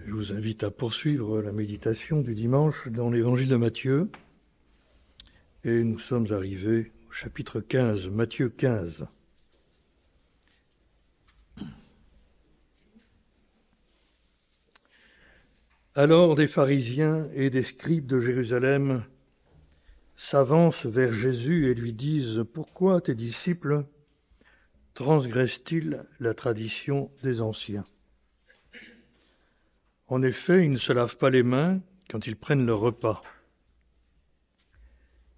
Je vous invite à poursuivre la méditation du dimanche dans l'évangile de Matthieu. Et nous sommes arrivés au chapitre 15, Matthieu 15. Alors des pharisiens et des scribes de Jérusalem s'avancent vers Jésus et lui disent « Pourquoi tes disciples transgressent-ils la tradition des anciens ?» En effet, ils ne se lavent pas les mains quand ils prennent leur repas.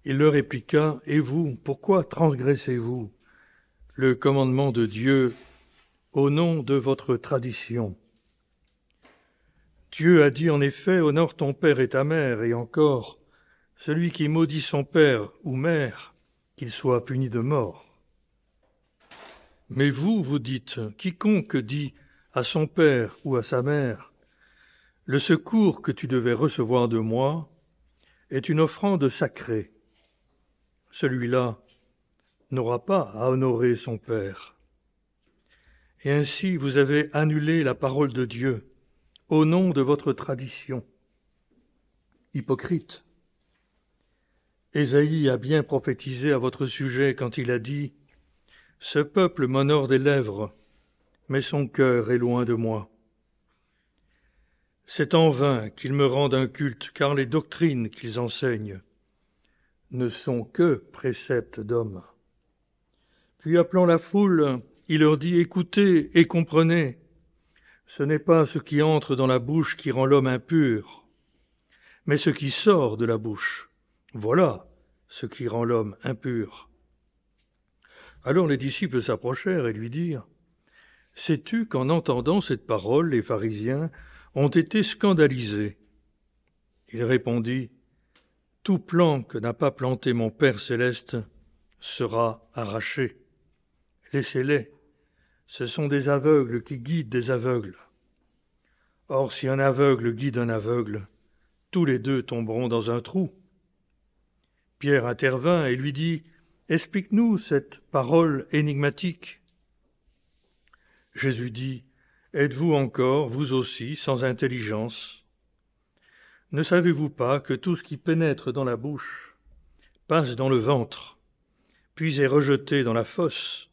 Il leur répliqua « Et vous, pourquoi transgressez-vous le commandement de Dieu au nom de votre tradition ? Dieu a dit en effet « Honore ton père et ta mère » et encore « Celui qui maudit son père ou mère, qu'il soit puni de mort. » Mais vous, vous dites « Quiconque dit à son père ou à sa mère « Le secours que tu devais recevoir de moi est une offrande sacrée. » Celui-là n'aura pas à honorer son père. Et ainsi vous avez annulé la parole de Dieu au nom de votre tradition. Hypocrite. Ésaïe a bien prophétisé à votre sujet quand il a dit « Ce peuple m'honore des lèvres, mais son cœur est loin de moi. » C'est en vain qu'ils me rendent un culte, car les doctrines qu'ils enseignent ne sont que préceptes d'hommes. Puis appelant la foule, il leur dit « Écoutez et comprenez, ce n'est pas ce qui entre dans la bouche qui rend l'homme impur, mais ce qui sort de la bouche. Voilà ce qui rend l'homme impur. » Alors les disciples s'approchèrent et lui dirent « Sais-tu qu'en entendant cette parole, les pharisiens ont été scandalisés ?» Il répondit « Tout plant que n'a pas planté mon Père céleste sera arraché. Laissez-les, ce sont des aveugles qui guident des aveugles. Or, si un aveugle guide un aveugle, tous les deux tomberont dans un trou. » Pierre intervint et lui dit « Explique-nous cette parole énigmatique. » Jésus dit « Êtes-vous encore, vous aussi, sans intelligence ? Ne savez-vous pas que tout ce qui pénètre dans la bouche passe dans le ventre, puis est rejeté dans la fosse ?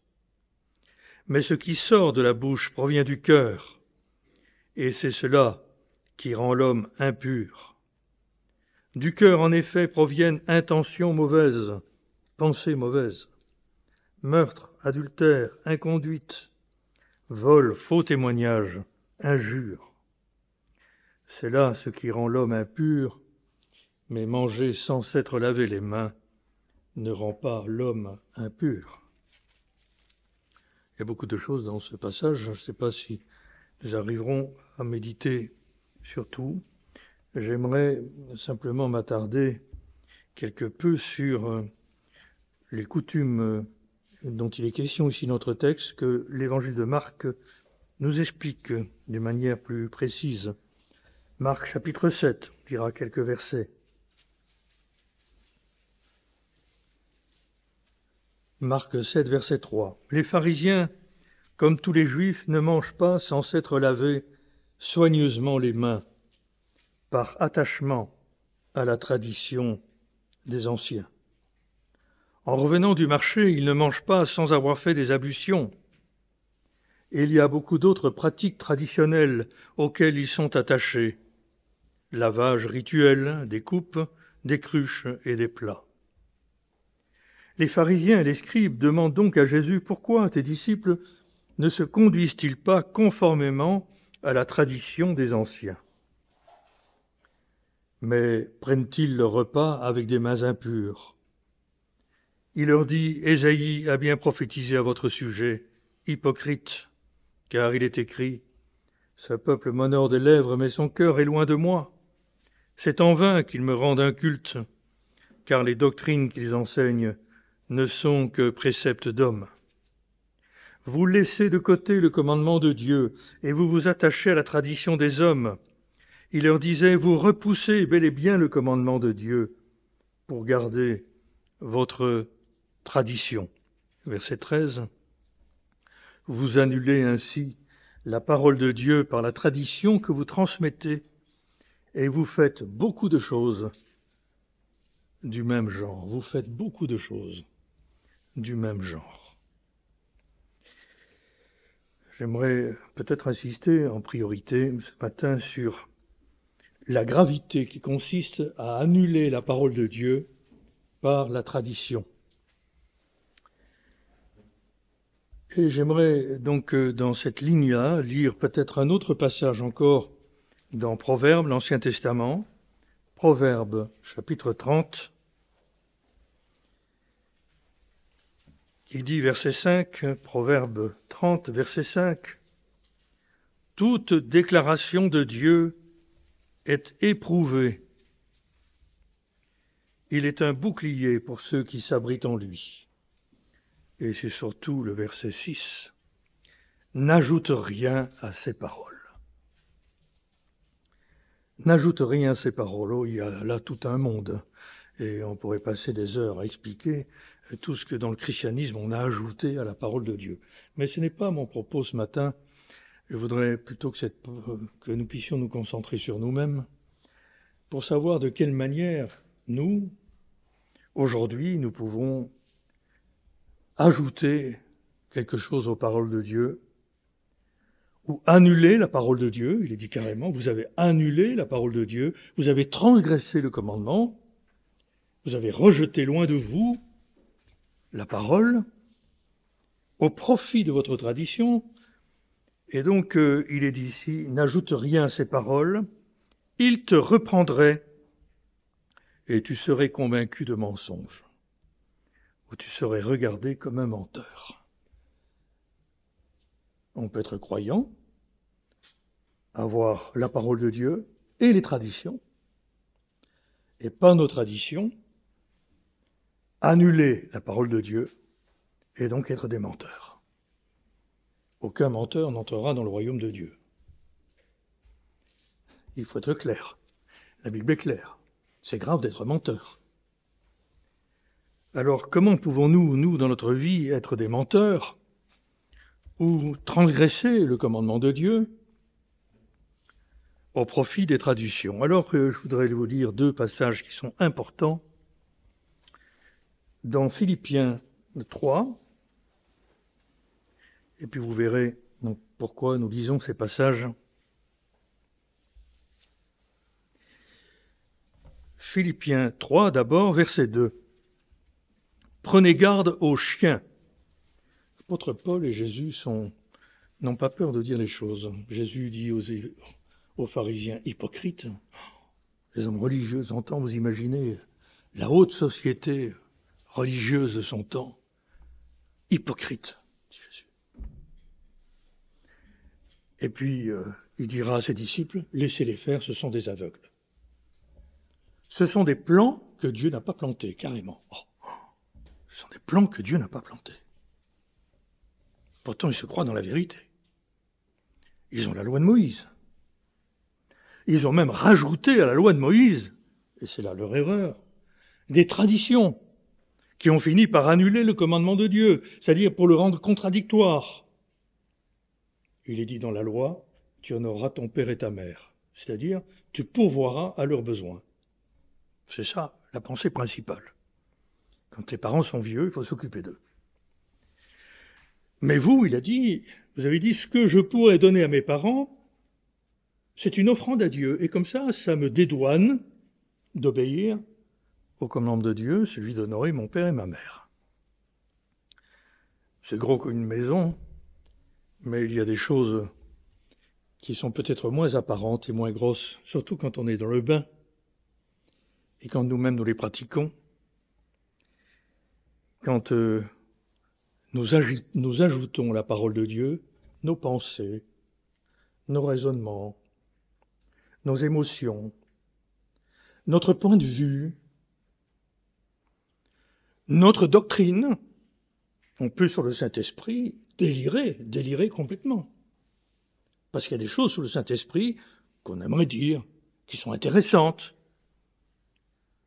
Mais ce qui sort de la bouche provient du cœur, et c'est cela qui rend l'homme impur. Du cœur, en effet, proviennent intentions mauvaises, pensées mauvaises, meurtre, adultère, inconduite, vol, faux témoignage, injure. C'est là ce qui rend l'homme impur, mais manger sans s'être lavé les mains ne rend pas l'homme impur. Il y a beaucoup de choses dans ce passage, je ne sais pas si nous arriverons à méditer sur tout. J'aimerais simplement m'attarder quelque peu sur les coutumes dont il est question ici dans notre texte, que l'évangile de Marc nous explique d'une manière plus précise. Marc chapitre 7, on lira quelques versets. Marc 7, verset 3. Les pharisiens, comme tous les juifs, ne mangent pas sans s'être lavés soigneusement les mains, par attachement à la tradition des anciens. En revenant du marché, ils ne mangent pas sans avoir fait des ablutions. Et il y a beaucoup d'autres pratiques traditionnelles auxquelles ils sont attachés. Lavage rituel des coupes, des cruches et des plats. Les pharisiens et les scribes demandent donc à Jésus « Pourquoi tes disciples ne se conduisent-ils pas conformément à la tradition des anciens ? Mais prennent-ils leur repas avec des mains impures ? » Il leur dit « Ésaïe a bien prophétisé à votre sujet, hypocrite, car il est écrit « Ce peuple m'honore des lèvres, mais son cœur est loin de moi. C'est en vain qu'ils me rendent un culte, car les doctrines qu'ils enseignent ne sont que préceptes d'hommes. Vous laissez de côté le commandement de Dieu et vous vous attachez à la tradition des hommes. » Il leur disait « Vous repoussez bel et bien le commandement de Dieu pour garder votre tradition. » Verset 13. « Vous annulez ainsi la parole de Dieu par la tradition que vous transmettez, et vous faites beaucoup de choses du même genre. Vous faites beaucoup de choses du même genre. J'aimerais peut-être insister en priorité ce matin sur la gravité qui consiste à annuler la parole de Dieu par la tradition. Et j'aimerais donc dans cette ligne-là lire peut-être un autre passage encore dans Proverbes, l'Ancien Testament, Proverbes chapitre 30, qui dit verset 5, Proverbe 30, verset 5, « Toute déclaration de Dieu est éprouvée. Il est un bouclier pour ceux qui s'abritent en lui. » Et c'est surtout le verset 6, « N'ajoute rien à ses paroles. » N'ajoute rien à ses paroles. Oh, il y a là tout un monde. Et on pourrait passer des heures à expliquer tout ce que dans le christianisme on a ajouté à la parole de Dieu. Mais ce n'est pas mon propos ce matin. Je voudrais plutôt que nous puissions nous concentrer sur nous-mêmes pour savoir de quelle manière nous, aujourd'hui, nous pouvons ajouter quelque chose aux paroles de Dieu ou annuler la parole de Dieu. Il est dit carrément, vous avez annulé la parole de Dieu, vous avez transgressé le commandement, vous avez rejeté loin de vous la parole au profit de votre tradition. Et donc, il est dit ici, n'ajoute rien à ces paroles, il te reprendrait et tu serais convaincu de mensonge, ou tu serais regardé comme un menteur. On peut être croyant, avoir la parole de Dieu et les traditions, et pas nos traditions, annuler la parole de Dieu et donc être des menteurs. Aucun menteur n'entrera dans le royaume de Dieu. Il faut être clair. La Bible est claire. C'est grave d'être menteur. Alors, comment pouvons-nous, nous, dans notre vie, être des menteurs ou transgresser le commandement de Dieu au profit des traditions? Alors, je voudrais vous lire deux passages qui sont importants. Dans Philippiens 3, et puis vous verrez donc, pourquoi nous lisons ces passages. Philippiens 3, d'abord, verset 2. « Prenez garde aux chiens. » L'apôtre Paul et Jésus n'ont pas peur de dire les choses. Jésus dit aux pharisiens hypocrites, les hommes religieux de son temps, vous imaginez la haute société religieuse de son temps, hypocrite, dit Jésus. Et puis, il dira à ses disciples, laissez-les faire, ce sont des aveugles. Ce sont des plans que Dieu n'a pas plantés, carrément. Ce sont des plans que Dieu n'a pas plantés. Pourtant, ils se croient dans la vérité. Ils ont la loi de Moïse. Ils ont même rajouté à la loi de Moïse, et c'est là leur erreur, des traditions qui ont fini par annuler le commandement de Dieu, c'est-à-dire pour le rendre contradictoire. Il est dit dans la loi, tu honoreras ton père et ta mère, c'est-à-dire tu pourvoiras à leurs besoins. C'est ça, la pensée principale. Quand tes parents sont vieux, il faut s'occuper d'eux. Mais vous, il a dit, vous avez dit, ce que je pourrais donner à mes parents, c'est une offrande à Dieu. Et comme ça me dédouane d'obéir au commandement de Dieu, celui d'honorer mon père et ma mère. C'est gros qu'une maison, mais il y a des choses qui sont peut-être moins apparentes et moins grosses, surtout quand on est dans le bain et quand nous-mêmes nous les pratiquons. Quand nous ajoutons la parole de Dieu, nos pensées, nos raisonnements, nos émotions, notre point de vue, notre doctrine, on peut sur le Saint-Esprit délirer complètement. Parce qu'il y a des choses sur le Saint-Esprit qu'on aimerait dire, qui sont intéressantes.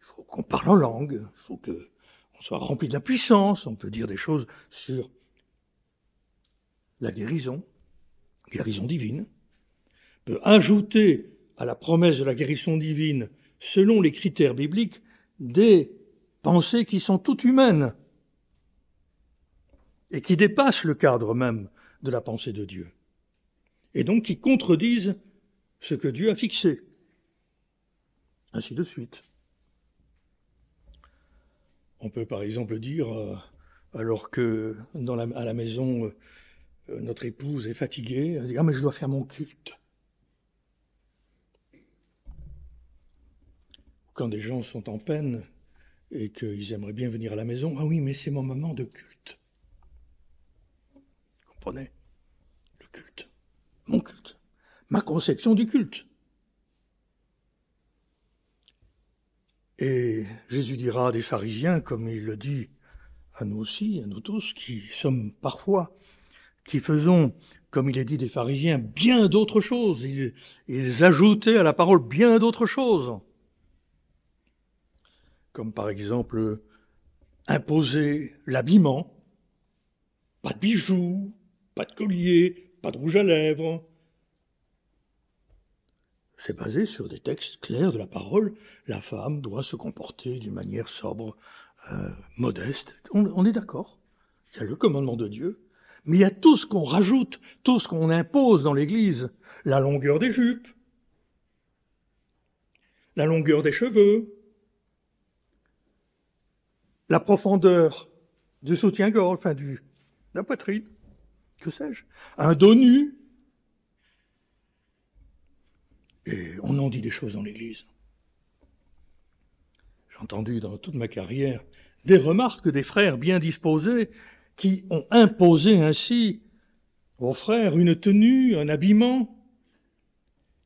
Il faut qu'on parle en langue, il faut qu'on soit rempli de la puissance, on peut dire des choses sur la guérison, guérison divine, peut ajouter à la promesse de la guérison divine, selon les critères bibliques, des pensées qui sont toutes humaines et qui dépassent le cadre même de la pensée de Dieu, et donc qui contredisent ce que Dieu a fixé. Ainsi de suite. On peut par exemple dire, alors que à la maison, notre épouse est fatiguée, elle dit « Ah mais je dois faire mon culte ». Quand des gens sont en peine et qu'ils aimeraient bien venir à la maison, « Ah oui, mais c'est mon moment de culte ». Vous comprenez? Le culte. Mon culte. Ma conception du culte. Et Jésus dira des pharisiens, comme il le dit à nous aussi, à nous tous, qui sommes parfois, qui faisons, comme il est dit des pharisiens, bien d'autres choses. Ils ajoutaient à la parole bien d'autres choses. Comme par exemple, imposer l'habillement, pas de bijoux, pas de collier, pas de rouge à lèvres. C'est basé sur des textes clairs de la parole. La femme doit se comporter d'une manière sobre, modeste. On est d'accord. Il y a le commandement de Dieu. Mais il y a tout ce qu'on rajoute, tout ce qu'on impose dans l'Église. La longueur des jupes, la longueur des cheveux, la profondeur du soutien-gorge, enfin de la poitrine, que sais-je, un dos nu. Et on en dit des choses dans l'Église. J'ai entendu dans toute ma carrière des remarques des frères bien disposés qui ont imposé ainsi aux frères une tenue, un habillement,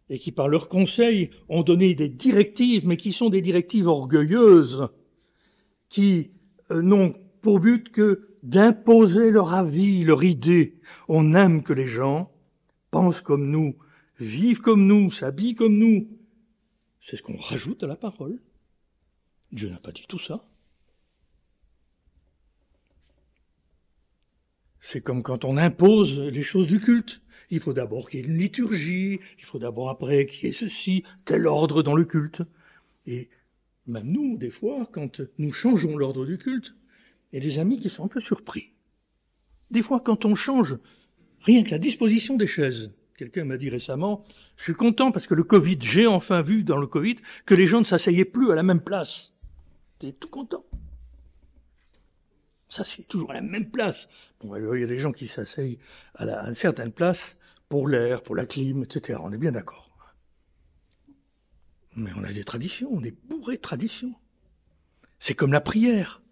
et qui par leurs conseils ont donné des directives, mais qui sont des directives orgueilleuses, qui n'ont pour but que d'imposer leur avis, leur idée. On aime que les gens pensent comme nous, vivent comme nous, s'habillent comme nous. C'est ce qu'on rajoute à la parole. Dieu n'a pas dit tout ça. C'est comme quand on impose les choses du culte. Il faut d'abord qu'il y ait une liturgie, il faut d'abord après qu'il y ait ceci, tel ordre dans le culte. Et même nous, des fois, quand nous changeons l'ordre du culte, il y a des amis qui sont un peu surpris. Des fois, quand on change rien que la disposition des chaises, quelqu'un m'a dit récemment, je suis content parce que le Covid, j'ai enfin vu dans le Covid que les gens ne s'asseyaient plus à la même place. J'étais tout content. Ça, c'est toujours à la même place. Bon, alors, il y a des gens qui s'asseyent à une certaine place pour l'air, pour la clim, etc. On est bien d'accord. Mais on a des traditions, on est bourré de traditions. C'est comme la prière.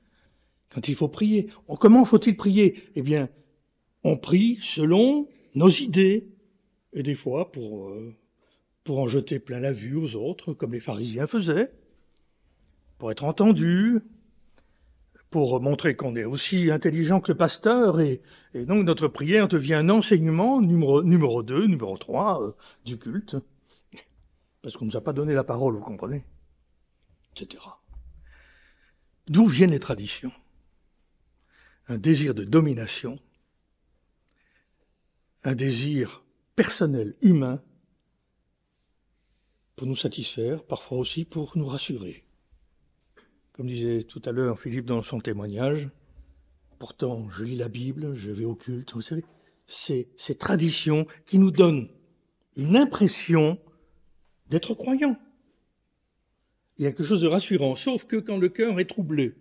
Quand il faut prier, comment faut-il prier? Eh bien, on prie selon nos idées. Et des fois, pour en jeter plein la vue aux autres, comme les pharisiens faisaient, pour être entendus, pour montrer qu'on est aussi intelligent que le pasteur, et donc notre prière devient un enseignement numéro 2, numéro 3 du culte, parce qu'on ne nous a pas donné la parole, vous comprenez, etc. D'où viennent les traditions? Un désir de domination, un désir personnel, humain, pour nous satisfaire, parfois aussi pour nous rassurer. Comme disait tout à l'heure Philippe dans son témoignage, pourtant je lis la Bible, je vais au culte, vous savez, ces traditions qui nous donnent une impression d'être croyants. Il y a quelque chose de rassurant, sauf que quand le cœur est troublé,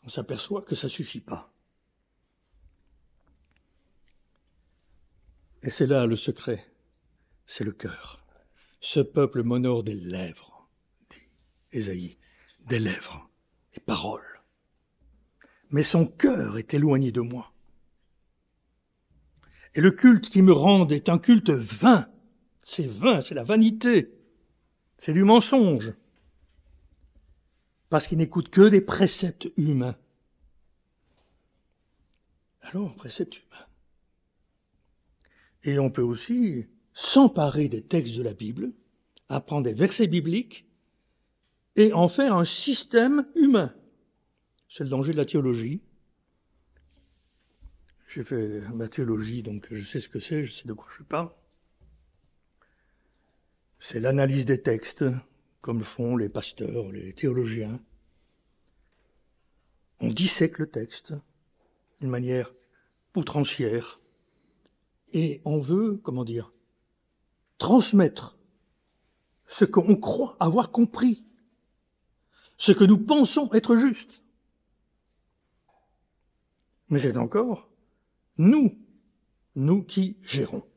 on s'aperçoit que ça suffit pas. Et c'est là le secret, c'est le cœur. Ce peuple m'honore des lèvres, dit Ésaïe, des lèvres, des paroles. Mais son cœur est éloigné de moi. Et le culte qui me rend est un culte vain. C'est vain, c'est la vanité. C'est du mensonge. Parce qu'il n'écoute que des préceptes humains. Alors, préceptes humains. Et on peut aussi s'emparer des textes de la Bible, apprendre des versets bibliques et en faire un système humain. C'est le danger de la théologie. J'ai fait ma théologie, donc je sais ce que c'est, je sais de quoi je parle. C'est l'analyse des textes, comme le font les pasteurs, les théologiens. On dissèque le texte d'une manière outrancière. Et on veut, transmettre ce qu'on croit avoir compris, ce que nous pensons être juste. Mais c'est encore nous qui gérons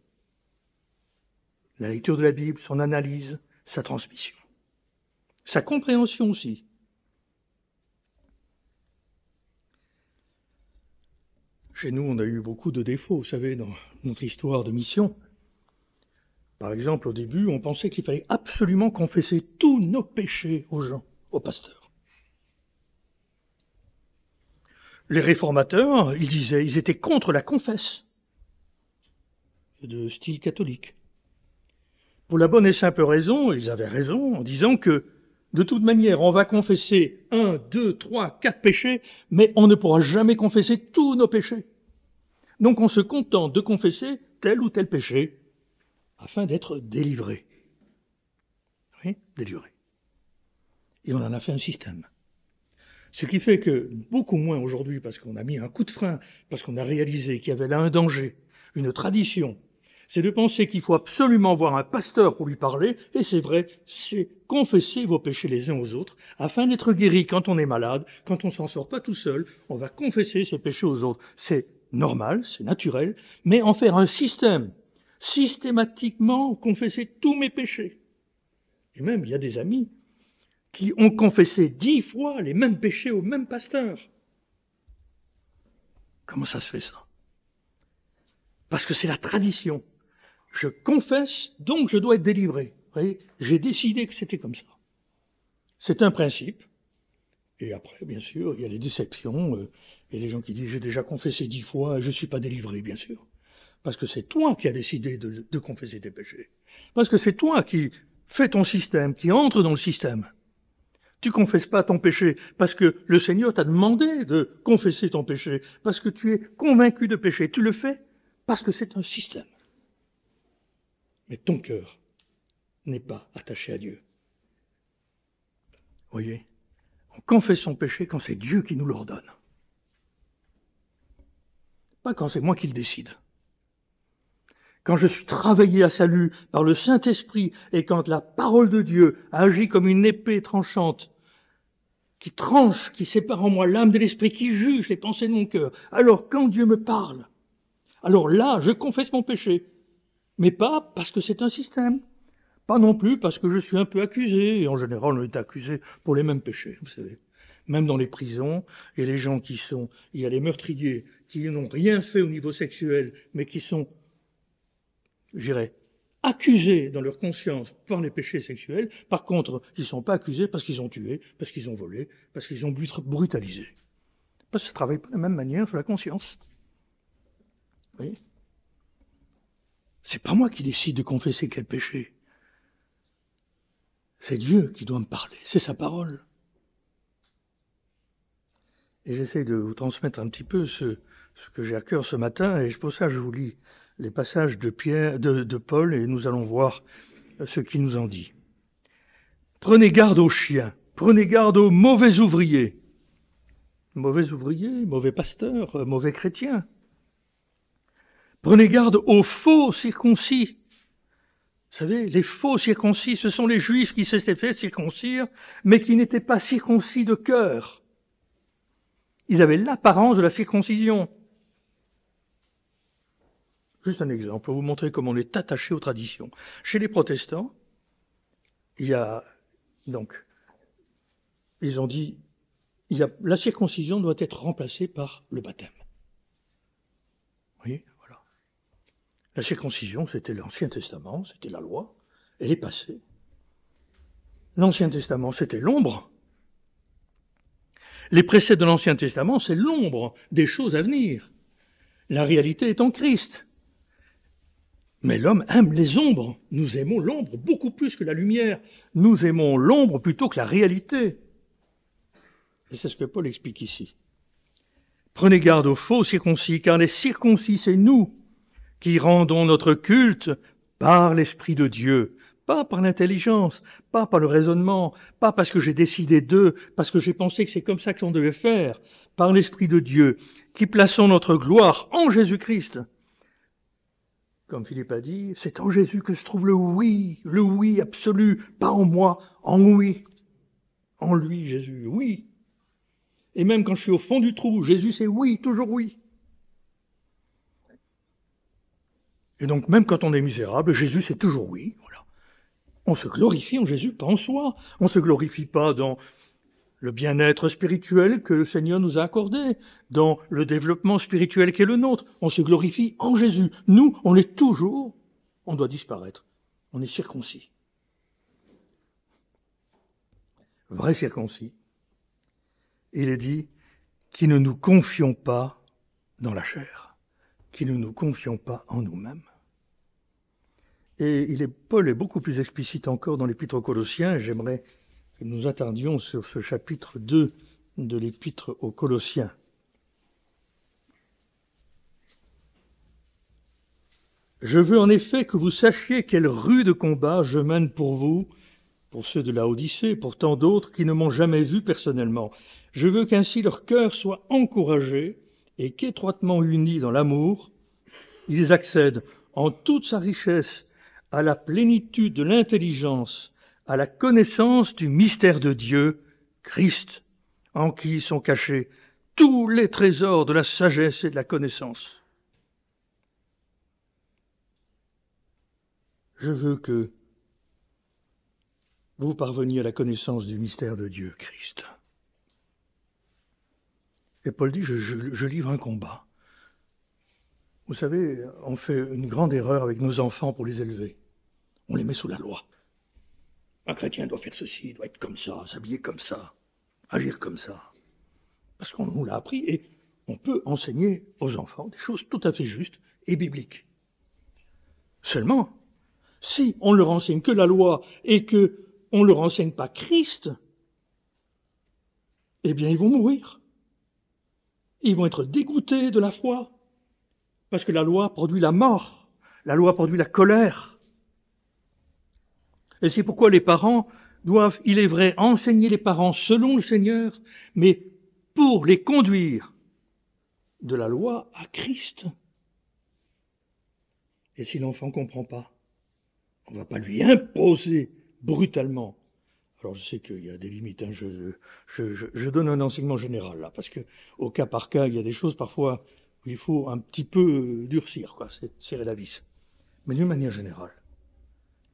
la lecture de la Bible, son analyse, sa transmission, sa compréhension aussi. Chez nous, on a eu beaucoup de défauts, vous savez, dans notre histoire de mission. Par exemple, au début, on pensait qu'il fallait absolument confesser tous nos péchés aux gens, aux pasteurs. Les réformateurs, ils étaient contre la confesse, de style catholique. Pour la bonne et simple raison, ils avaient raison, en disant que, de toute manière, on va confesser 1, 2, 3, 4 péchés, mais on ne pourra jamais confesser tous nos péchés. Donc on se contente de confesser tel ou tel péché, afin d'être délivré. Oui, délivré. Et on en a fait un système. Ce qui fait que, beaucoup moins aujourd'hui, parce qu'on a mis un coup de frein, parce qu'on a réalisé qu'il y avait là un danger, une tradition, c'est de penser qu'il faut absolument voir un pasteur pour lui parler, et c'est vrai, c'est confesser vos péchés les uns aux autres, afin d'être guéri quand on est malade, quand on s'en sort pas tout seul, on va confesser ses péchés aux autres. C'est normal, c'est naturel, mais en faire un système, systématiquement confesser tous mes péchés. Et même, il y a des amis qui ont confessé 10 fois les mêmes péchés au même pasteur. Comment ça se fait, ça? Parce que c'est la tradition. Je confesse, donc je dois être délivré. Vous voyez, j'ai décidé que c'était comme ça. C'est un principe. Et après, bien sûr, il y a les déceptions, et les gens qui disent « j'ai déjà confessé 10 fois et je ne suis pas délivré », bien sûr. Parce que c'est toi qui as décidé de confesser tes péchés. Parce que c'est toi qui fais ton système, qui entre dans le système. Tu confesses pas ton péché parce que le Seigneur t'a demandé de confesser ton péché, parce que tu es convaincu de péché. Tu le fais parce que c'est un système. Mais ton cœur n'est pas attaché à Dieu. Vous voyez, on confesse son péché quand c'est Dieu qui nous l'ordonne. Pas quand c'est moi qui le décide. Quand je suis travaillé à salut par le Saint-Esprit et quand la parole de Dieu agit comme une épée tranchante, qui tranche, qui sépare en moi l'âme de l'esprit, qui juge les pensées de mon cœur, alors quand Dieu me parle, alors là, je confesse mon péché. Mais pas parce que c'est un système. Pas non plus parce que je suis un peu accusé. Et en général, on est accusé pour les mêmes péchés, vous savez. Même dans les prisons, et les gens il y a les meurtriers qui n'ont rien fait au niveau sexuel, mais qui sont, je dirais, accusés dans leur conscience par les péchés sexuels. Par contre, ils ne sont pas accusés parce qu'ils ont tué, parce qu'ils ont volé, parce qu'ils ont brutalisé. Parce que ça ne travaille pas de la même manière sur la conscience. Vous voyez ? C'est pas moi qui décide de confesser quel péché. C'est Dieu qui doit me parler, c'est sa parole. Et j'essaie de vous transmettre un petit peu ce que j'ai à cœur ce matin, et pour ça je vous lis les passages de Paul, et nous allons voir ce qu'il nous en dit. Prenez garde aux chiens, prenez garde aux mauvais ouvriers. Mauvais ouvriers, mauvais pasteurs, mauvais chrétiens. Prenez garde aux faux circoncis. Vous savez, les faux circoncis, ce sont les juifs qui s'étaient fait circoncire, mais qui n'étaient pas circoncis de cœur. Ils avaient l'apparence de la circoncision. Juste un exemple, pour vous montrer comment on est attaché aux traditions. Chez les protestants, ils ont dit, la circoncision doit être remplacée par le baptême. Vous voyez, voilà. La circoncision, c'était l'Ancien Testament, c'était la loi, elle est passée. L'Ancien Testament, c'était l'ombre. Les préceptes de l'Ancien Testament, c'est l'ombre des choses à venir. La réalité est en Christ. Mais l'homme aime les ombres. Nous aimons l'ombre beaucoup plus que la lumière. Nous aimons l'ombre plutôt que la réalité. Et c'est ce que Paul explique ici. Prenez garde aux faux circoncis, car les circoncis, c'est nous qui rendons notre culte par l'Esprit de Dieu, pas par l'intelligence, pas par le raisonnement, pas parce que j'ai décidé d'eux, parce que j'ai pensé que c'est comme ça qu'on devait faire, par l'Esprit de Dieu, qui plaçons notre gloire en Jésus-Christ. Comme Philippe a dit, c'est en Jésus que se trouve le oui absolu, pas en moi, en oui. En lui, Jésus, oui. Et même quand je suis au fond du trou, Jésus c'est oui, toujours oui. Et donc même quand on est misérable, Jésus c'est toujours oui. Voilà. On se glorifie en Jésus, pas en soi. On se glorifie pas dans le bien-être spirituel que le Seigneur nous a accordé, dans le développement spirituel qui est le nôtre. On se glorifie en Jésus. Nous, on est toujours, on doit disparaître. On est circoncis. Vrai circoncis. Il est dit, qui ne nous confions pas dans la chair, qui ne nous confions pas en nous-mêmes. Et Paul est beaucoup plus explicite encore dans l'Épître aux Colossiens, et j'aimerais que nous attardions sur ce chapitre 2 de l'Épître aux Colossiens. Je veux en effet que vous sachiez quel rude combat je mène pour vous, pour ceux de la Odyssée, pour tant d'autres qui ne m'ont jamais vu personnellement. Je veux qu'ainsi leur cœur soit encouragé et qu'étroitement unis dans l'amour, ils accèdent en toute sa richesse à la plénitude de l'intelligence, à la connaissance du mystère de Dieu, Christ, en qui sont cachés tous les trésors de la sagesse et de la connaissance. Je veux que vous parveniez à la connaissance du mystère de Dieu, Christ. Et Paul dit, je livre un combat. Vous savez, on fait une grande erreur avec nos enfants pour les élever. On les met sous la loi. Un chrétien doit faire ceci, doit être comme ça, s'habiller comme ça, agir comme ça. Parce qu'on nous l'a appris et on peut enseigner aux enfants des choses tout à fait justes et bibliques. Seulement, si on ne leur enseigne que la loi et que on ne leur enseigne pas Christ, eh bien ils vont mourir. Ils vont être dégoûtés de la foi. Parce que la loi produit la mort, la loi produit la colère. Et c'est pourquoi les parents doivent, il est vrai, enseigner les parents selon le Seigneur, mais pour les conduire de la loi à Christ. Et si l'enfant ne comprend pas, on ne va pas lui imposer brutalement. Alors je sais qu'il y a des limites, hein, je donne un enseignement général là, parce que au cas par cas, il y a des choses parfois où il faut un petit peu durcir, quoi, serrer la vis. Mais d'une manière générale,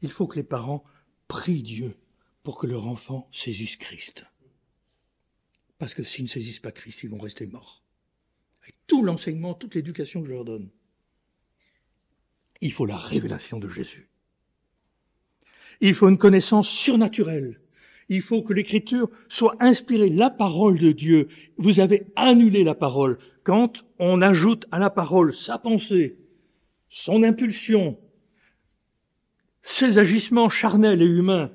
il faut que les parents prient Dieu pour que leur enfant saisisse Christ. Parce que s'ils ne saisissent pas Christ, ils vont rester morts. Avec tout l'enseignement, toute l'éducation que je leur donne. Il faut la révélation de Jésus. Il faut une connaissance surnaturelle. Il faut que l'Écriture soit inspirée, la parole de Dieu. Vous avez annulé la parole. Quand on ajoute à la parole sa pensée, son impulsion, ses agissements charnels et humains,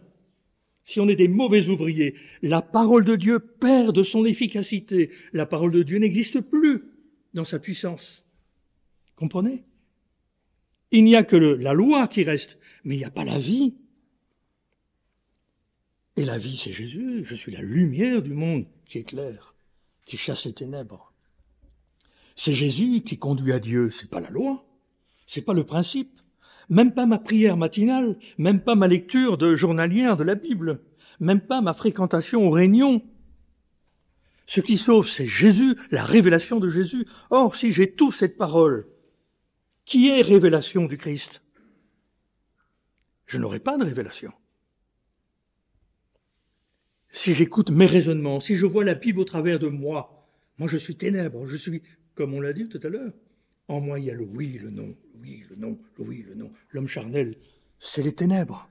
si on est des mauvais ouvriers, la parole de Dieu perd de son efficacité. La parole de Dieu n'existe plus dans sa puissance. Comprenez? Il n'y a que la loi qui reste, mais il n'y a pas la vie. Et la vie, c'est Jésus. Je suis la lumière du monde qui éclaire, qui chasse les ténèbres. C'est Jésus qui conduit à Dieu. C'est pas la loi. C'est pas le principe. Même pas ma prière matinale. Même pas ma lecture journalière de la Bible. Même pas ma fréquentation aux réunions. Ce qui sauve, c'est Jésus, la révélation de Jésus. Or, si j'étouffe cette parole, qui est révélation du Christ, je n'aurai pas de révélation. Si j'écoute mes raisonnements, si je vois la Bible au travers de moi, moi je suis ténèbres, je suis, comme on l'a dit tout à l'heure, en moi il y a le oui, le non, le oui, le non, le oui, le non. L'homme charnel, c'est les ténèbres.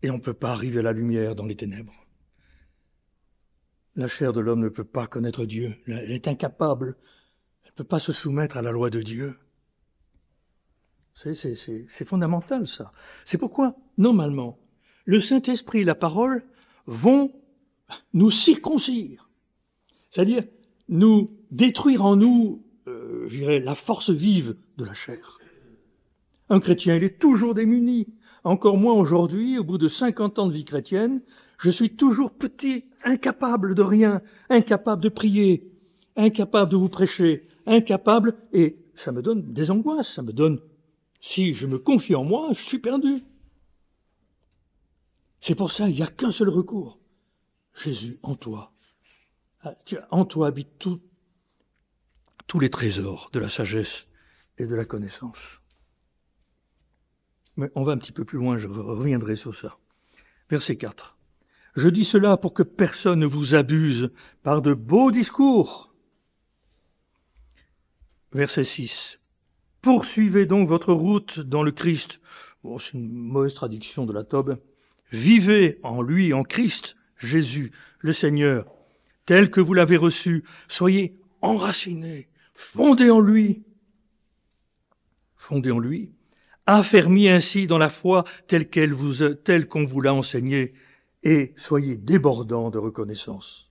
Et on ne peut pas arriver à la lumière dans les ténèbres. La chair de l'homme ne peut pas connaître Dieu, elle est incapable, elle ne peut pas se soumettre à la loi de Dieu. C'est fondamental, ça. C'est pourquoi, normalement, le Saint-Esprit et la parole vont nous circoncire, c'est-à-dire nous détruire en nous, je dirais, la force vive de la chair. Un chrétien, il est toujours démuni. Encore moins aujourd'hui, au bout de 50 ans de vie chrétienne, je suis toujours petit, incapable de rien, incapable de prier, incapable de vous prêcher, incapable, et ça me donne des angoisses, ça me donne, si je me confie en moi, je suis perdu. C'est pour ça, il n'y a qu'un seul recours. Jésus, en toi. En toi habitent tous les trésors de la sagesse et de la connaissance. Mais on va un petit peu plus loin, je reviendrai sur ça. Verset 4. Je dis cela pour que personne ne vous abuse par de beaux discours. Verset 6. Poursuivez donc votre route dans le Christ. Bon, c'est une mauvaise traduction de la Tobe. Vivez en lui, en Christ, Jésus, le Seigneur, tel que vous l'avez reçu. Soyez enracinés, fondés en lui. Fondés en lui. Affermis ainsi dans la foi telle qu'on vous l'a enseignée, et soyez débordants de reconnaissance.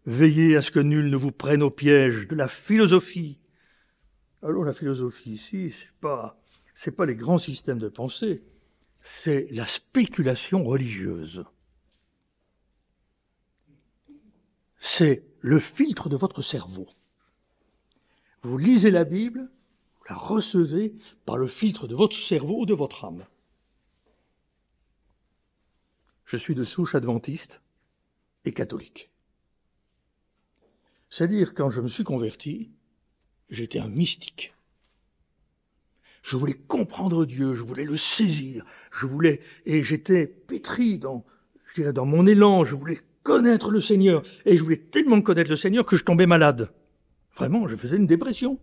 Veillez à ce que nul ne vous prenne au piège de la philosophie. Alors la philosophie ici, c'est pas les grands systèmes de pensée, c'est la spéculation religieuse. C'est le filtre de votre cerveau. Vous lisez la Bible, vous la recevez par le filtre de votre cerveau ou de votre âme. Je suis de souche adventiste et catholique. C'est-à-dire, quand je me suis converti, j'étais un mystique. Je voulais comprendre Dieu, je voulais le saisir, et j'étais pétri dans mon élan, je voulais connaître le Seigneur, et je voulais tellement connaître le Seigneur que je tombais malade. Vraiment, je faisais une dépression.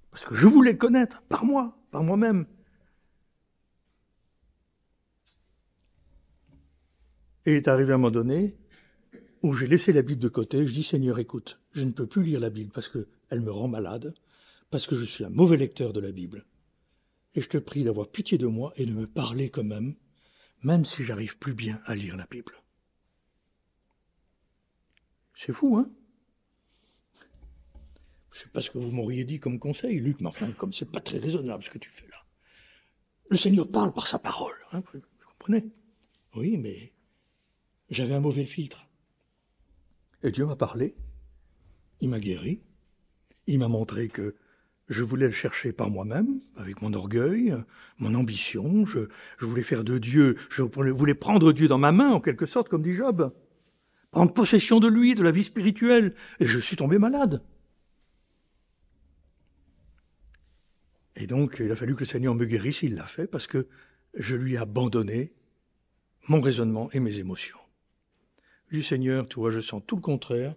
Parce que je voulais le connaître, par moi-même. Et il est arrivé un moment donné où j'ai laissé la Bible de côté, je dis, Seigneur, écoute, je ne peux plus lire la Bible parce qu'elle me rend malade, parce que je suis un mauvais lecteur de la Bible. Et je te prie d'avoir pitié de moi et de me parler quand même si j'arrive plus bien à lire la Bible. C'est fou, hein? Je sais pas ce que vous m'auriez dit comme conseil, Luc, mais enfin, comme c'est pas très raisonnable ce que tu fais là. Le Seigneur parle par sa parole, hein, vous comprenez? Oui, mais j'avais un mauvais filtre. Et Dieu m'a parlé, il m'a guéri, il m'a montré que je voulais le chercher par moi-même, avec mon orgueil, mon ambition, je voulais faire de Dieu, je voulais prendre Dieu dans ma main, en quelque sorte, comme dit Job, prendre possession de lui, de la vie spirituelle, et je suis tombé malade. Et donc, il a fallu que le Seigneur me guérisse, il l'a fait, parce que je lui ai abandonné mon raisonnement et mes émotions. Je dis, Seigneur, toi, je sens tout le contraire,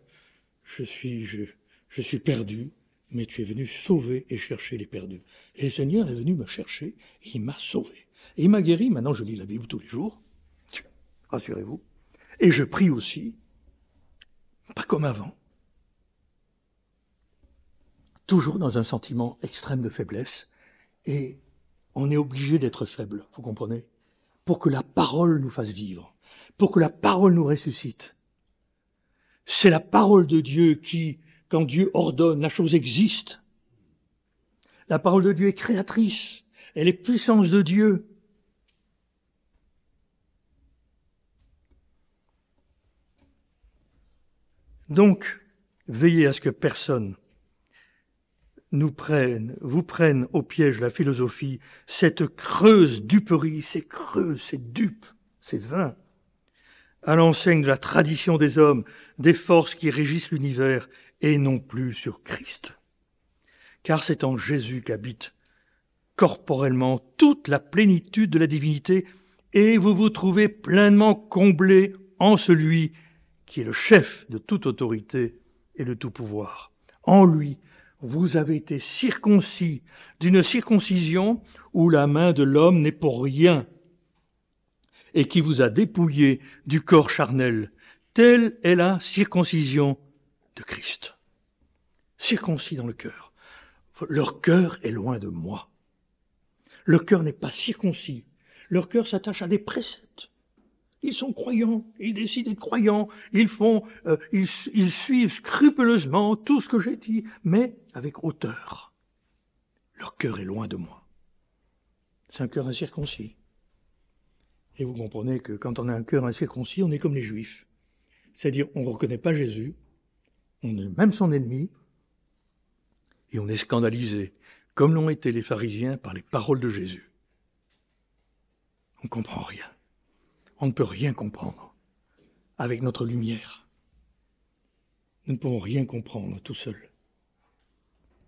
je suis perdu, mais tu es venu sauver et chercher les perdus. Et le Seigneur est venu me chercher, et il m'a sauvé. Et il m'a guéri, maintenant je lis la Bible tous les jours, rassurez-vous, et je prie aussi, pas comme avant, toujours dans un sentiment extrême de faiblesse, et on est obligé d'être faible, vous comprenez, pour que la parole nous fasse vivre, pour que la parole nous ressuscite. C'est la parole de Dieu qui, quand Dieu ordonne, la chose existe. La parole de Dieu est créatrice, elle est puissance de Dieu. Donc, veillez à ce que personne vous prenne au piège la philosophie, cette creuse duperie, c'est creux, c'est dupe, c'est vain, à l'enseigne de la tradition des hommes, des forces qui régissent l'univers, et non plus sur Christ. Car c'est en Jésus qu'habite corporellement toute la plénitude de la divinité, et vous vous trouvez pleinement comblés en celui qui est le chef de toute autorité et de tout pouvoir. En lui, vous avez été circoncis d'une circoncision où la main de l'homme n'est pour rien et qui vous a dépouillé du corps charnel. Telle est la circoncision de Christ. Circoncis dans le cœur. Leur cœur est loin de moi. Leur cœur n'est pas circoncis. Leur cœur s'attache à des préceptes. Ils sont croyants, ils décident d'être croyants, ils suivent scrupuleusement tout ce que j'ai dit, mais avec hauteur. Leur cœur est loin de moi. C'est un cœur incirconcis. Et vous comprenez que quand on a un cœur incirconcis, on est comme les Juifs. C'est-à-dire, on ne reconnaît pas Jésus, on est même son ennemi, et on est scandalisé, comme l'ont été les pharisiens par les paroles de Jésus. On ne comprend rien. On ne peut rien comprendre avec notre lumière. Nous ne pouvons rien comprendre tout seuls.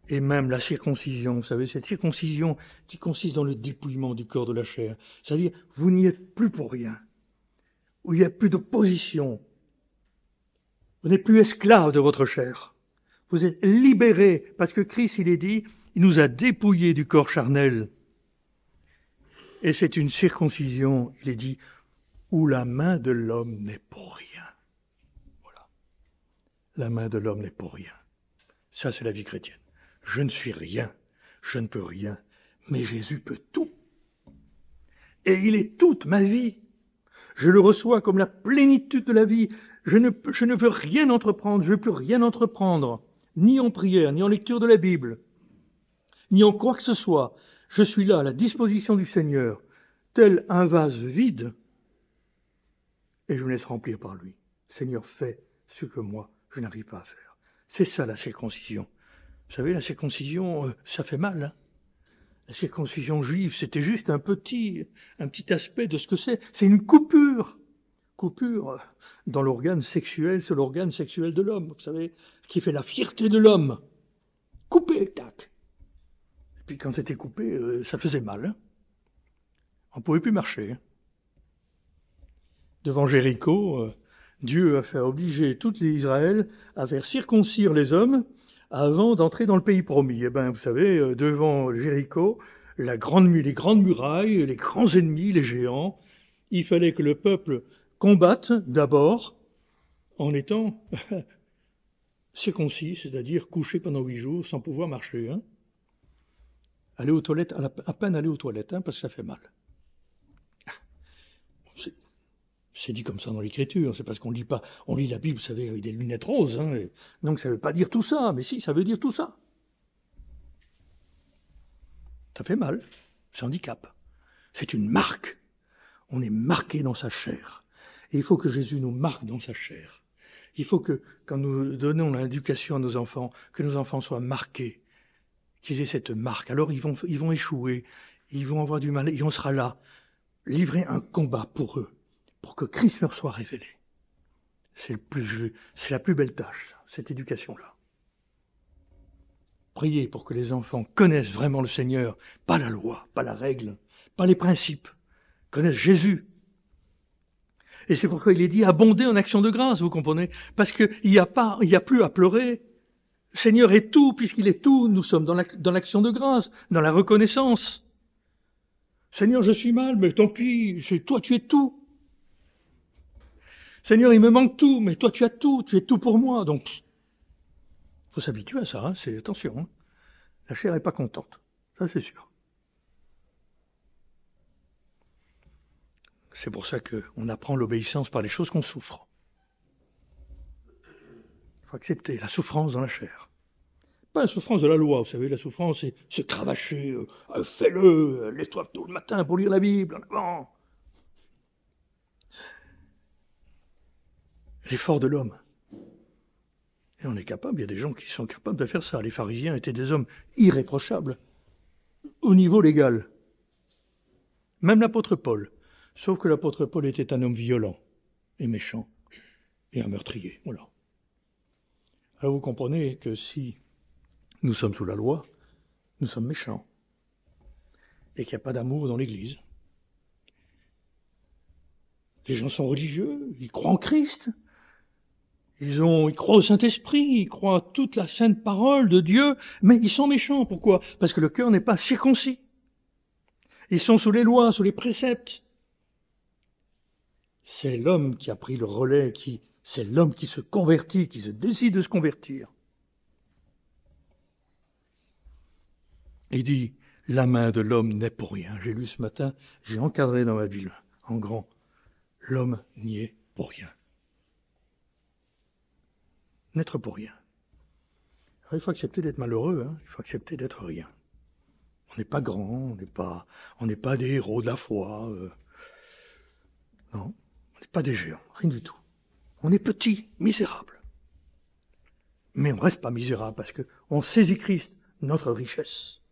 Et même la circoncision, vous savez, cette circoncision qui consiste dans le dépouillement du corps de la chair, c'est-à-dire, vous n'y êtes plus pour rien, où il n'y a plus d'opposition. Vous n'êtes plus esclave de votre chair. Vous êtes libérés, parce que Christ, il est dit, il nous a dépouillés du corps charnel. Et c'est une circoncision, il est dit, où la main de l'homme n'est pour rien. Voilà. La main de l'homme n'est pour rien. Ça, c'est la vie chrétienne. Je ne suis rien, je ne peux rien, mais Jésus peut tout. Et il est toute ma vie. Je le reçois comme la plénitude de la vie. Je ne veux rien entreprendre, je ne veux plus rien entreprendre, ni en prière, ni en lecture de la Bible, ni en quoi que ce soit. Je suis là à la disposition du Seigneur, tel un vase vide, et je me laisse remplir par lui. Seigneur, fais ce que moi, je n'arrive pas à faire. C'est ça la circoncision. Vous savez, la circoncision, ça fait mal. Hein. La circoncision juive, c'était juste un petit aspect de ce que c'est. C'est une coupure. Coupure dans l'organe sexuel, c'est l'organe sexuel de l'homme. Vous savez, ce qui fait la fierté de l'homme. Coupé, tac. Et puis quand c'était coupé, ça faisait mal. Hein. On ne pouvait plus marcher. Hein. Devant Jéricho, Dieu a fait obliger tout l'Israël à faire circoncire les hommes avant d'entrer dans le pays promis. Eh bien, vous savez, devant Jéricho, les grandes murailles, les grands ennemis, les géants, il fallait que le peuple combatte d'abord en étant circoncis, c'est-à-dire couché pendant 8 jours sans pouvoir marcher. Hein. Aller aux toilettes, à peine aller aux toilettes, hein, parce que ça fait mal. C'est dit comme ça dans l'écriture, c'est parce qu'on lit pas, on lit la Bible, vous savez, avec des lunettes roses, hein, donc ça veut pas dire tout ça, mais si, ça veut dire tout ça. Ça fait mal, c'est un handicap. C'est une marque. On est marqué dans sa chair. Et il faut que Jésus nous marque dans sa chair. Il faut que, quand nous donnons l'éducation à nos enfants, que nos enfants soient marqués, qu'ils aient cette marque. Alors ils vont échouer, ils vont avoir du mal, et on sera là, livrer un combat pour eux, pour que Christ leur soit révélé. C'est la plus belle tâche, ça, cette éducation-là. Priez pour que les enfants connaissent vraiment le Seigneur, pas la loi, pas la règle, pas les principes, connaissent Jésus. Et c'est pourquoi il est dit abonder en action de grâce, vous comprenez? Parce qu'il n'y a plus à pleurer. Le Seigneur est tout, puisqu'il est tout, nous sommes dans l'action de grâce, dans la reconnaissance. Seigneur, je suis mal, mais tant pis, toi tu es tout. Seigneur, il me manque tout, mais toi tu es tout pour moi. Donc, faut s'habituer à ça, hein, attention. Hein. La chair n'est pas contente, ça c'est sûr. C'est pour ça qu'on apprend l'obéissance par les choses qu'on souffre. Il faut accepter la souffrance dans la chair. Pas la souffrance de la loi, vous savez, la souffrance c'est se cravacher, fais-le, lève-toi tôt le matin pour lire la Bible, en avant. L'effort de l'homme. Et on est capable, il y a des gens qui sont capables de faire ça. Les pharisiens étaient des hommes irréprochables au niveau légal. Même l'apôtre Paul. Sauf que l'apôtre Paul était un homme violent et méchant et un meurtrier. Voilà. Alors vous comprenez que si nous sommes sous la loi, nous sommes méchants et qu'il n'y a pas d'amour dans l'Église. Les gens sont religieux, ils croient en Christ, ils croient au Saint-Esprit, ils croient à toute la sainte parole de Dieu, mais ils sont méchants. Pourquoi? Parce que le cœur n'est pas circoncis. Ils sont sous les lois, sous les préceptes. C'est l'homme qui a pris le relais, c'est l'homme qui se convertit, qui se décide de se convertir. Il dit, la main de l'homme n'est pour rien. J'ai lu ce matin, j'ai encadré dans ma Bible, en grand. l'homme n'y est pour rien. N'être pour rien. Alors, il faut accepter d'être malheureux, hein. Il faut accepter d'être rien. On n'est pas grand, on n'est pas des héros de la foi. Non, on n'est pas des géants, rien du tout. On est petit, misérable. Mais on ne reste pas misérable parce qu'on saisit Christ, notre richesse.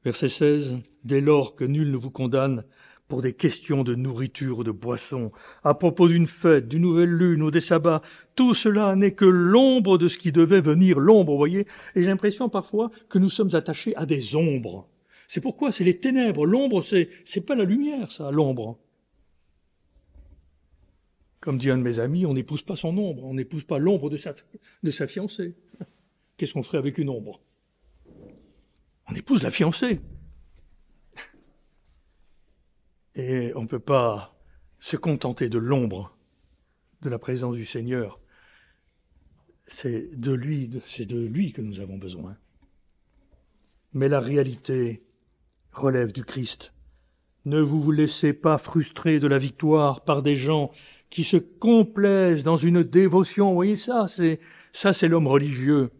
Verset 16. Dès lors que nul ne vous condamne pour des questions de nourriture ou de boisson, à propos d'une fête, d'une nouvelle lune ou des sabbats, tout cela n'est que l'ombre de ce qui devait venir, l'ombre, vous voyez. Et j'ai l'impression parfois que nous sommes attachés à des ombres. C'est pourquoi c'est les ténèbres. L'ombre, c'est pas la lumière, ça, l'ombre. Comme dit un de mes amis, on n'épouse pas son ombre, on n'épouse pas l'ombre de sa fiancée. Qu'est-ce qu'on ferait avec une ombre? On épouse la fiancée. Et on ne peut pas se contenter de l'ombre de la présence du Seigneur. C'est de lui que nous avons besoin. Mais la réalité relève du Christ. Ne vous laissez pas frustrer de la victoire par des gens qui se complaisent dans une dévotion. Vous voyez ça, c'est l'homme religieux.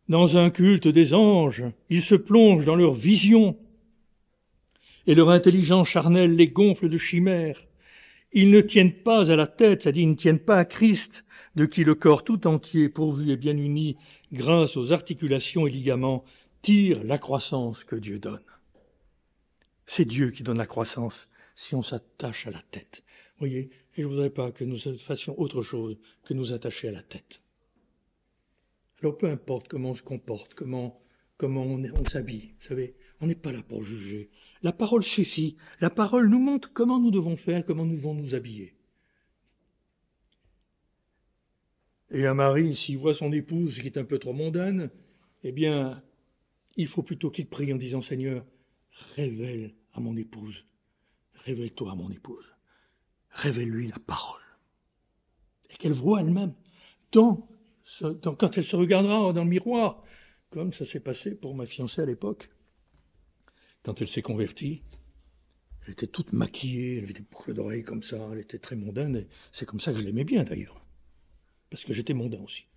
Dans un culte des anges, ils se plongent dans leur vision et leur intelligence charnelle les gonfle de chimères. Ils ne tiennent pas à la tête, c'est-à-dire ils ne tiennent pas à Christ, de qui le corps tout entier, pourvu et bien uni, grâce aux articulations et ligaments, tire la croissance que Dieu donne. C'est Dieu qui donne la croissance si on s'attache à la tête. Vous voyez, et je ne voudrais pas que nous fassions autre chose que nous attacher à la tête. Alors peu importe comment on se comporte, comment on s'habille, vous savez, on n'est pas là pour juger. La parole suffit. La parole nous montre comment nous devons faire, comment nous devons nous habiller. Et un mari, s'il voit son épouse qui est un peu trop mondaine, eh bien, il faut plutôt qu'il prie en disant « Seigneur, révèle à mon épouse, révèle-toi à mon épouse, révèle-lui la parole. » Et qu'elle voit elle-même, quand elle se regardera dans le miroir, comme ça s'est passé pour ma fiancée à l'époque. Quand elle s'est convertie, elle était toute maquillée, elle avait des boucles d'oreilles comme ça, elle était très mondaine, et c'est comme ça que je l'aimais bien d'ailleurs, parce que j'étais mondain aussi.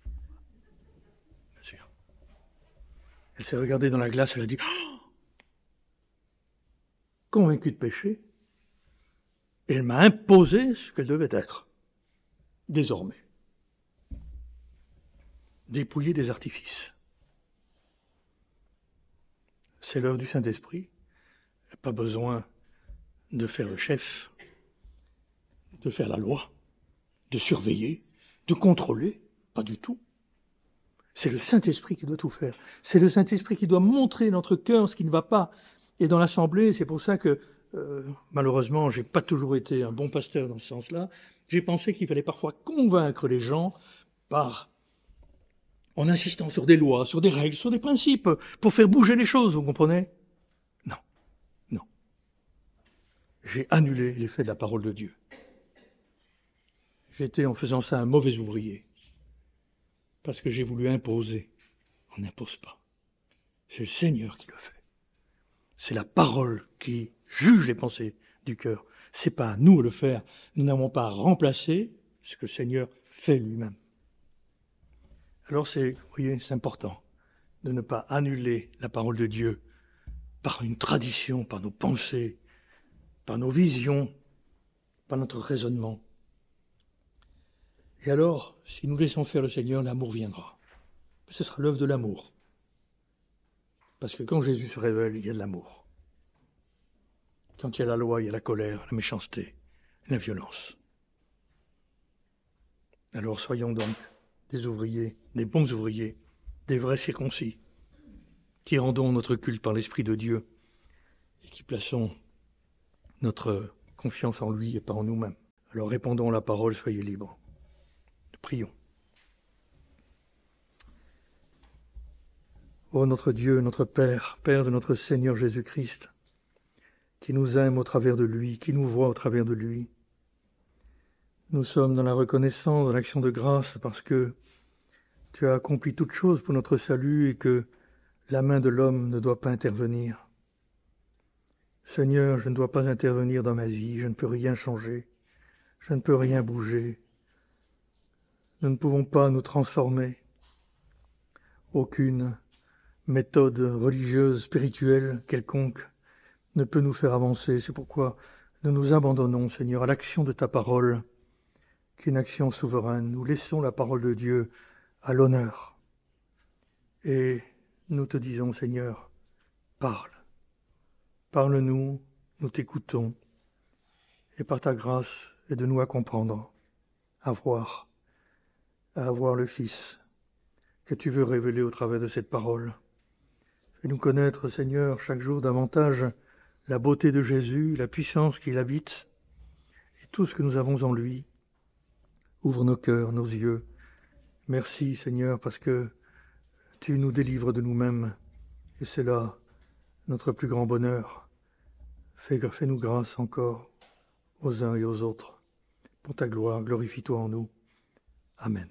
Bien sûr. Elle s'est regardée dans la glace, elle a dit oh !» Convaincue de péché, et elle m'a imposé ce qu'elle devait être, désormais. Dépouiller des artifices. C'est l'œuvre du Saint-Esprit. Pas besoin de faire le chef, de faire la loi, de surveiller, de contrôler, pas du tout. C'est le Saint-Esprit qui doit tout faire. C'est le Saint-Esprit qui doit montrer dans notre cœur ce qui ne va pas. Et dans l'Assemblée, c'est pour ça que, malheureusement, j'ai pas toujours été un bon pasteur dans ce sens-là. J'ai pensé qu'il fallait parfois convaincre les gens en insistant sur des lois, sur des règles, sur des principes, pour faire bouger les choses, vous comprenez? Non, non. J'ai annulé l'effet de la parole de Dieu. J'étais, en faisant ça, un mauvais ouvrier. Parce que j'ai voulu imposer. On n'impose pas. C'est le Seigneur qui le fait. C'est la parole qui juge les pensées du cœur. C'est pas à nous de le faire. Nous n'avons pas à remplacer ce que le Seigneur fait lui-même. Alors vous voyez, c'est important de ne pas annuler la parole de Dieu par une tradition, par nos pensées, par nos visions, par notre raisonnement. Et alors, si nous laissons faire le Seigneur, l'amour viendra. Ce sera l'œuvre de l'amour. Parce que quand Jésus se révèle, il y a de l'amour. Quand il y a la loi, il y a la colère, la méchanceté, la violence. Alors soyons donc des ouvriers, des bons ouvriers, des vrais circoncis, qui rendons notre culte par l'Esprit de Dieu et qui plaçons notre confiance en lui et pas en nous-mêmes. Alors répondons la parole, soyez libres. Prions. Ô notre Dieu, notre Père, Père de notre Seigneur Jésus-Christ, qui nous aime au travers de lui, qui nous voit au travers de lui, nous sommes dans la reconnaissance, dans l'action de grâce, parce que tu as accompli toutes choses pour notre salut et que la main de l'homme ne doit pas intervenir. Seigneur, je ne dois pas intervenir dans ma vie, je ne peux rien changer, je ne peux rien bouger. Nous ne pouvons pas nous transformer. Aucune méthode religieuse, spirituelle, quelconque, ne peut nous faire avancer. C'est pourquoi nous nous abandonnons, Seigneur, à l'action de ta parole, qui est une action souveraine. Nous laissons la parole de Dieu à l'honneur. Et nous te disons, Seigneur, parle. Parle-nous, nous t'écoutons. Et par ta grâce, aide-nous à comprendre, à voir le Fils que tu veux révéler au travers de cette parole. Fais-nous connaître, Seigneur, chaque jour davantage la beauté de Jésus, la puissance qu'il habite, et tout ce que nous avons en lui. Ouvre nos cœurs, nos yeux. Merci, Seigneur, parce que tu nous délivres de nous-mêmes, et c'est là notre plus grand bonheur. Fais-nous grâce encore aux uns et aux autres. Pour ta gloire, glorifie-toi en nous. Amen.